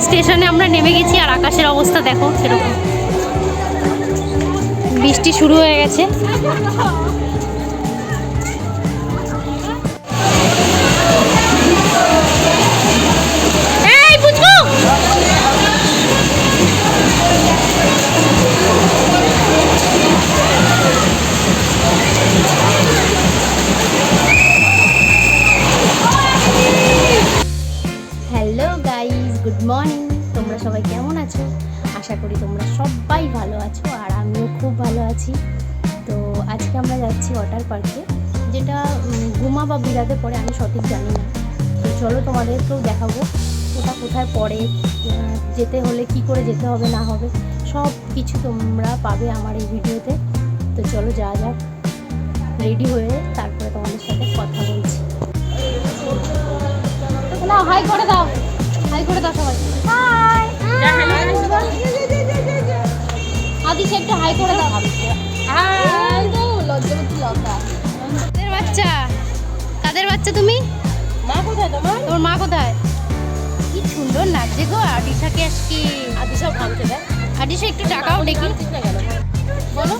স্টেশনে আমরা নেমে গেছি আর আকাশের অবস্থা দেখো সেরকম, বৃষ্টি শুরু হয়ে গেছে। Hello guys, good morning. তোমরা সবাই কেমন আছো? আশা করি তোমরা সবাই ভালো আছো আর আমিও খুব ভালো আছি। তো আজকে আমরা যাচ্ছি ওয়াটার পার্কে, যেটা গুমা বা বিরাতে পড়ে, আমি সঠিক জানি না। তো চলো তোমাদেরকেও দেখাবো ওটা কোথায় পড়ে, যেতে হলে কি করে যেতে হবে না হবে সব কিছু তোমরা পাবে আমার এই ভিডিওতে। তো চলো যাওয়া যাক, রেডি হয়ে তারপরে তোমাদের সাথে কথা বলছি। না, হাই করে দাও, হাই করে দাও সবাই। হাই আদিশ, একটু হাই করে দাও। হাই তো লজ্জাবতী লতা। কাদের বাচ্চা? কাদের বাচ্চা তুমি? মা কোথায় তোমার? তোর মা কোথায়? কি সুন্দর নাচছে গো আদিশাকে। আজকে আদিশাও কাঁদতে দেয়। আদিশা একটু টাকাও দেখি বলো।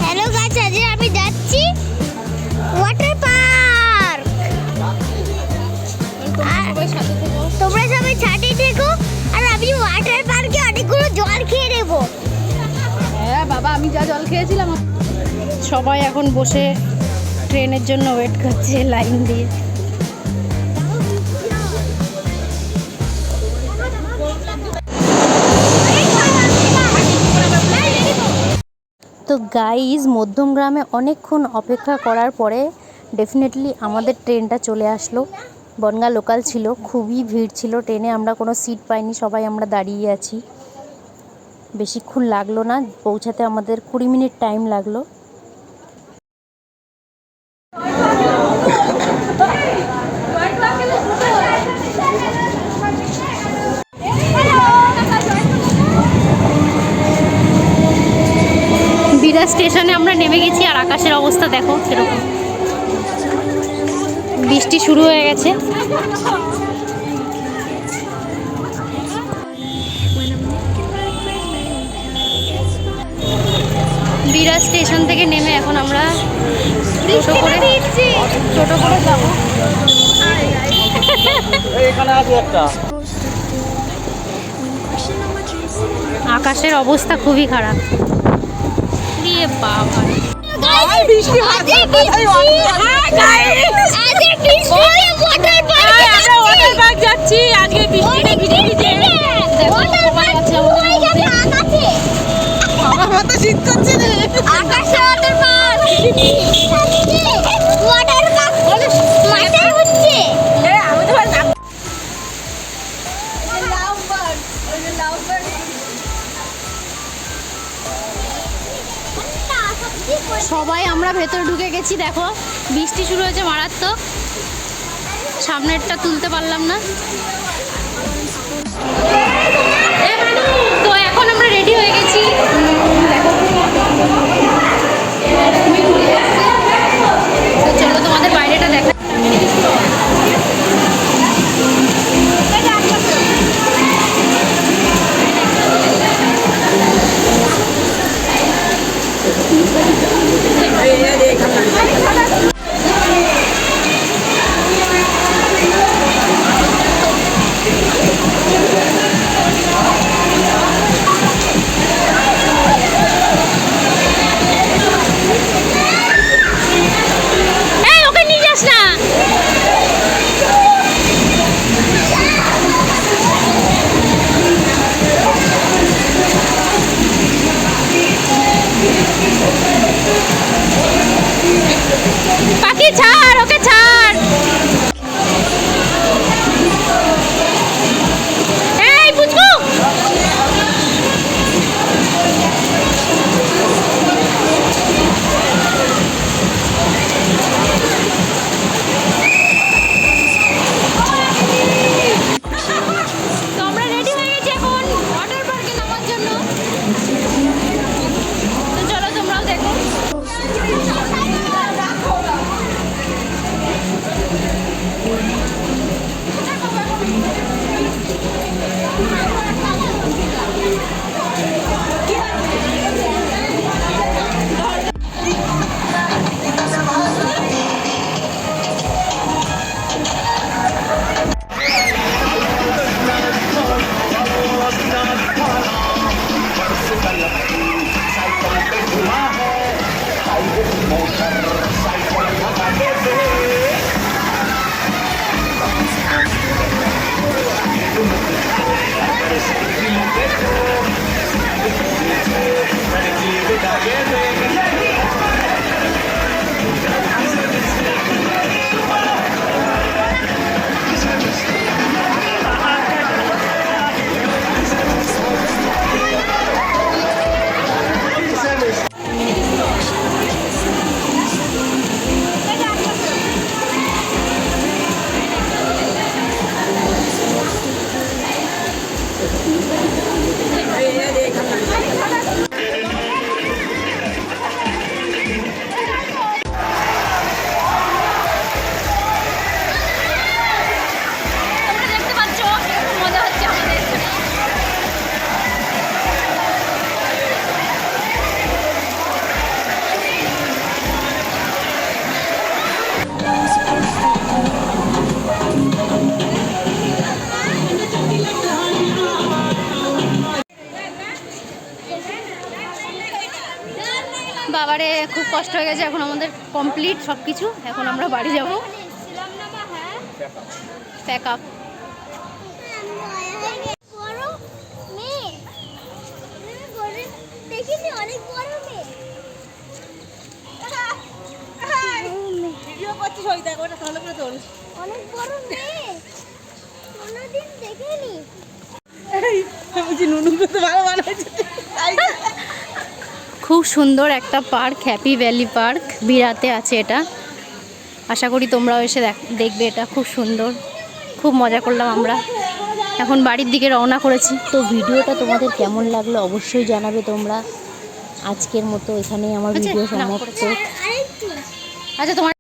হ্যালো গাইস, আজ আমি যাচ্ছি ওয়াটার পার্ক। তোমরা সবাই ছাদে থেকো আর আমি ওয়াটার পার্কে অনেকগুলো জল খেয়ে নেবো। হ্যাঁ বাবা, আমি যা জল খেয়েছিলাম। সবাই এখন বসে ট্রেনের জন্য ওয়েট করছে লাইন দিয়ে। তো গাইজ, মধ্যমগ্রামে অনেকক্ষণ অপেক্ষা করার পরে ডেফিনেটলি আমাদের ট্রেনটা চলে আসলো। বনগাঁ লোকাল ছিল, খুবই ভিড় ছিল ট্রেনে, আমরা কোনো সিট পাইনি, সবাই আমরা দাঁড়িয়ে আছি। বেশিক্ষণ লাগলো না পৌঁছাতে, আমাদের 20 মিনিট টাইম লাগলো। বিরাট স্টেশনে আমরা নেমে গেছি আর আকাশের অবস্থা দেখো সেরকম, বৃষ্টি শুরু হয়ে গেছে। বিরাট স্টেশন থেকে নেমে এখন আমরা টোটো করে যাবো। আকাশের অবস্থা খুবই খারাপ। বাবা বৃষ্টি হচ্ছে, ওয়াটার পার্ক যাচ্ছি আজকে। আমার মাথা শীত করছে রে। আকাশে ওয়াটার পার্ক, ওয়াটার পার্ক মাথায় হচ্ছে। আমি তো সবাই আমরা ভেতরে ঢুকে গেছি। দেখো বৃষ্টি শুরু হয়েছে মারাত্মক, সামনেরটা তুলতে পারলাম না। তো এখন আমরা রেডি হয়ে গেছি। তো চলো তোমাদের বাইরেটা দেখা। ছাড়, ওকে ছাড়। এই পুচকু, তো আমরা রেডি হয়ে গেছি এখন ওয়াটার পার্কে নামার জন্য। তো চলো তোমরাও দেখো। সাগরে খুব কষ্ট হয়ে গেছে, এখন আমাদের কমপ্লিট সব কিছু। এখন আমরা বাড়ি যাবো। Pack up. দেখিনি অনেক বড় মেয়ে। ভিডিও করছিস ওই দেখ ওটা ভালো করে তোল। অনেক বড় মেয়ে, কোনোদিন দেখিনি। বুঝি নুনু তো ভালো বানাইছে। খুব সুন্দর একটা পার্ক, হ্যাপি ভ্যালি পার্ক, বিরাতে আছে এটা। আশা করি তোমরাও এসে দেখবে, এটা খুব সুন্দর। খুব মজা করলাম আমরা। এখন বাড়ির দিকে রওনা করেছি। তো ভিডিওটা তোমাদের কেমন লাগলো অবশ্যই জানাবে তোমরা। আজকের মতো এখানেই আমার ভিডিও সমাপ্ত। আরেকটু আচ্ছা তোমার